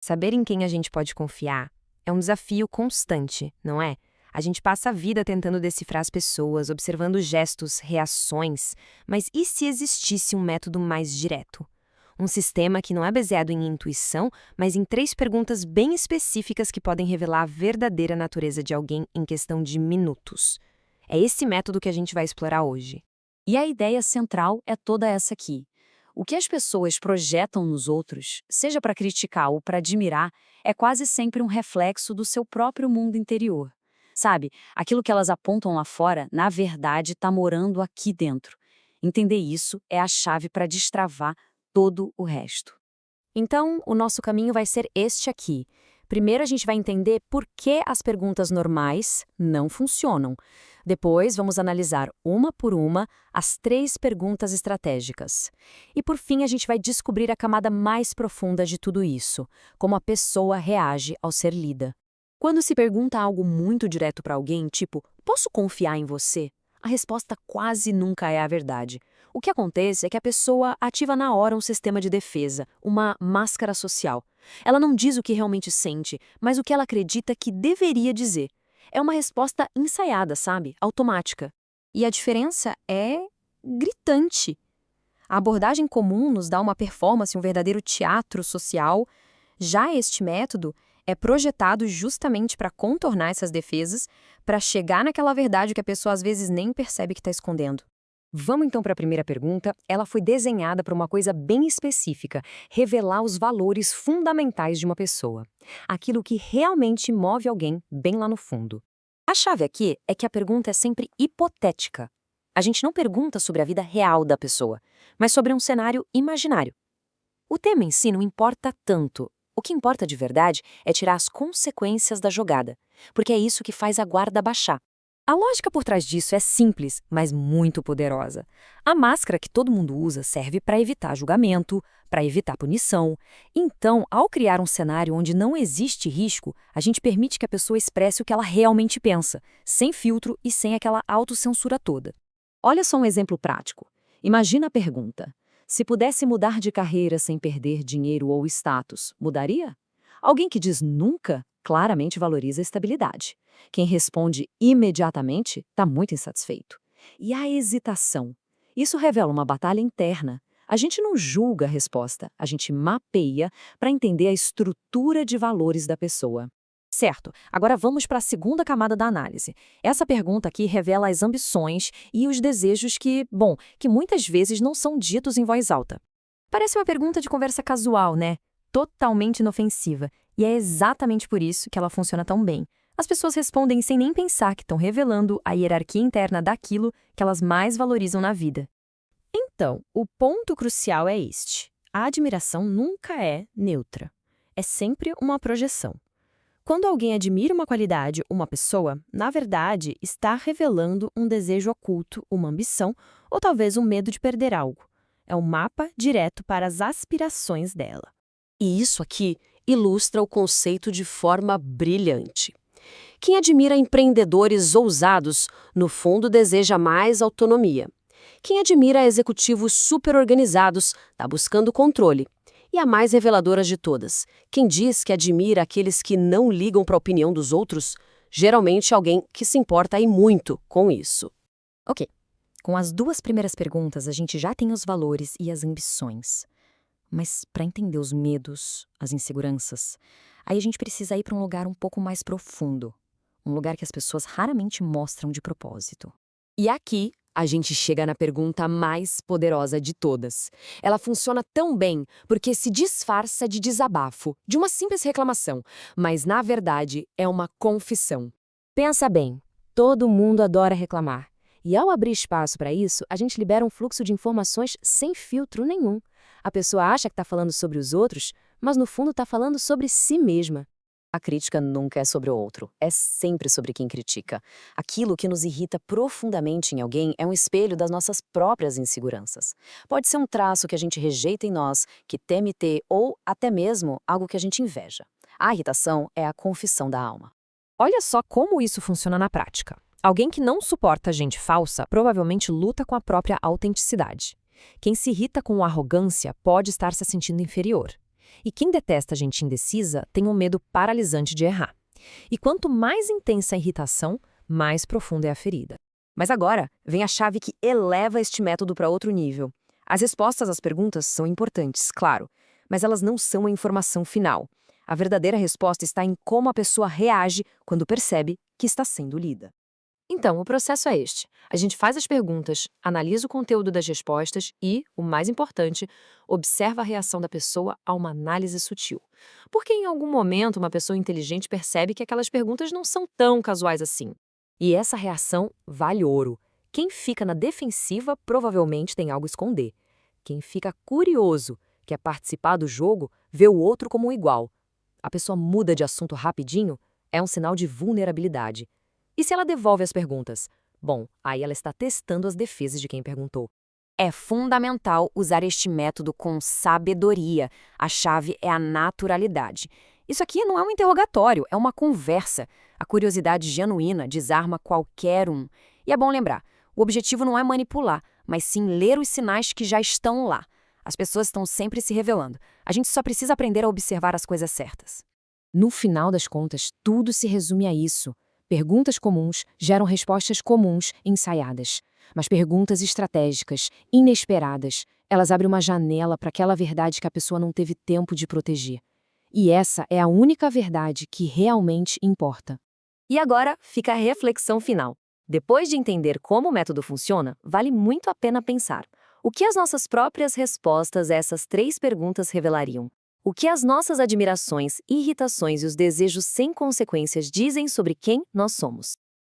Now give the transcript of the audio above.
Saber em quem a gente pode confiar é um desafio constante, não é? A gente passa a vida tentando decifrar as pessoas, observando gestos, reações, mas e se existisse um método mais direto? Um sistema que não é baseado em intuição, mas em 3 perguntas bem específicas que podem revelar a verdadeira natureza de alguém em questão de minutos. É esse método que a gente vai explorar hoje. E a ideia central é toda essa aqui. O que as pessoas projetam nos outros, seja para criticar ou para admirar, é quase sempre um reflexo do seu próprio mundo interior. Sabe, aquilo que elas apontam lá fora, na verdade, está morando aqui dentro. Entender isso é a chave para destravar todo o resto. Então, o nosso caminho vai ser este aqui. Primeiro, a gente vai entender por que as perguntas normais não funcionam. Depois, vamos analisar uma por uma as 3 perguntas estratégicas. E, por fim, a gente vai descobrir a camada mais profunda de tudo isso, como a pessoa reage ao ser lida. Quando se pergunta algo muito direto para alguém, tipo, posso confiar em você? A resposta quase nunca é a verdade. O que acontece é que a pessoa ativa na hora um sistema de defesa, uma máscara social. Ela não diz o que realmente sente, mas o que ela acredita que deveria dizer. É uma resposta ensaiada, sabe? Automática. E a diferença é gritante. A abordagem comum nos dá uma performance, um verdadeiro teatro social. Já este método é projetado justamente para contornar essas defesas, para chegar naquela verdade que a pessoa às vezes nem percebe que está escondendo. Vamos então para a primeira pergunta. Ela foi desenhada para uma coisa bem específica, revelar os valores fundamentais de uma pessoa. Aquilo que realmente move alguém bem lá no fundo. A chave aqui é que a pergunta é sempre hipotética. A gente não pergunta sobre a vida real da pessoa, mas sobre um cenário imaginário. O tema em si não importa tanto. O que importa de verdade é tirar as consequências da jogada, porque é isso que faz a guarda baixar. A lógica por trás disso é simples, mas muito poderosa. A máscara que todo mundo usa serve para evitar julgamento, para evitar punição. Então, ao criar um cenário onde não existe risco, a gente permite que a pessoa expresse o que ela realmente pensa, sem filtro e sem aquela autocensura toda. Olha só um exemplo prático. Imagina a pergunta: se pudesse mudar de carreira sem perder dinheiro ou status, mudaria? Alguém que diz nunca, claramente valoriza a estabilidade. Quem responde imediatamente está muito insatisfeito. E a hesitação? Isso revela uma batalha interna. A gente não julga a resposta, a gente mapeia para entender a estrutura de valores da pessoa. Certo, agora vamos para a segunda camada da análise. Essa pergunta aqui revela as ambições e os desejos que muitas vezes não são ditos em voz alta. Parece uma pergunta de conversa casual, né? Totalmente inofensiva. E é exatamente por isso que ela funciona tão bem. As pessoas respondem sem nem pensar que estão revelando a hierarquia interna daquilo que elas mais valorizam na vida. Então, o ponto crucial é este. A admiração nunca é neutra. É sempre uma projeção. Quando alguém admira uma qualidade, uma pessoa, na verdade, está revelando um desejo oculto, uma ambição ou talvez um medo de perder algo. É um mapa direto para as aspirações dela. E isso aqui ilustra o conceito de forma brilhante. Quem admira empreendedores ousados, no fundo deseja mais autonomia. Quem admira executivos superorganizados, está buscando controle. E a mais reveladora de todas, quem diz que admira aqueles que não ligam para a opinião dos outros, geralmente alguém que se importa e muito com isso. Ok, com as 2 primeiras perguntas a gente já tem os valores e as ambições. Mas para entender os medos, as inseguranças, aí a gente precisa ir para um lugar um pouco mais profundo. Um lugar que as pessoas raramente mostram de propósito. E aqui a gente chega na pergunta mais poderosa de todas. Ela funciona tão bem porque se disfarça de desabafo, de uma simples reclamação, mas na verdade é uma confissão. Pensa bem, todo mundo adora reclamar. E ao abrir espaço para isso, a gente libera um fluxo de informações sem filtro nenhum. A pessoa acha que está falando sobre os outros, mas no fundo está falando sobre si mesma. A crítica nunca é sobre o outro, é sempre sobre quem critica. Aquilo que nos irrita profundamente em alguém é um espelho das nossas próprias inseguranças. Pode ser um traço que a gente rejeita em nós, que teme ter, ou até mesmo algo que a gente inveja. A irritação é a confissão da alma. Olha só como isso funciona na prática. Alguém que não suporta gente falsa provavelmente luta com a própria autenticidade. Quem se irrita com arrogância pode estar se sentindo inferior. E quem detesta gente indecisa tem um medo paralisante de errar. E quanto mais intensa a irritação, mais profunda é a ferida. Mas agora vem a chave que eleva este método para outro nível. As respostas às perguntas são importantes, claro, mas elas não são a informação final. A verdadeira resposta está em como a pessoa reage quando percebe que está sendo lida. Então, o processo é este. A gente faz as perguntas, analisa o conteúdo das respostas e, o mais importante, observa a reação da pessoa a uma análise sutil. Porque em algum momento uma pessoa inteligente percebe que aquelas perguntas não são tão casuais assim. E essa reação vale ouro. Quem fica na defensiva provavelmente tem algo a esconder. Quem fica curioso, quer participar do jogo, vê o outro como um igual. A pessoa muda de assunto rapidinho, é um sinal de vulnerabilidade. E se ela devolve as perguntas? Bom, aí ela está testando as defesas de quem perguntou. É fundamental usar este método com sabedoria. A chave é a naturalidade. Isso aqui não é um interrogatório, é uma conversa. A curiosidade genuína desarma qualquer um. E é bom lembrar, o objetivo não é manipular, mas sim ler os sinais que já estão lá. As pessoas estão sempre se revelando. A gente só precisa aprender a observar as coisas certas. No final das contas, tudo se resume a isso. Perguntas comuns geram respostas comuns ensaiadas. Mas perguntas estratégicas, inesperadas, elas abrem uma janela para aquela verdade que a pessoa não teve tempo de proteger. E essa é a única verdade que realmente importa. E agora fica a reflexão final. Depois de entender como o método funciona, vale muito a pena pensar. O que as nossas próprias respostas a essas 3 perguntas revelariam? O que as nossas admirações, irritações e os desejos sem consequências dizem sobre quem nós somos?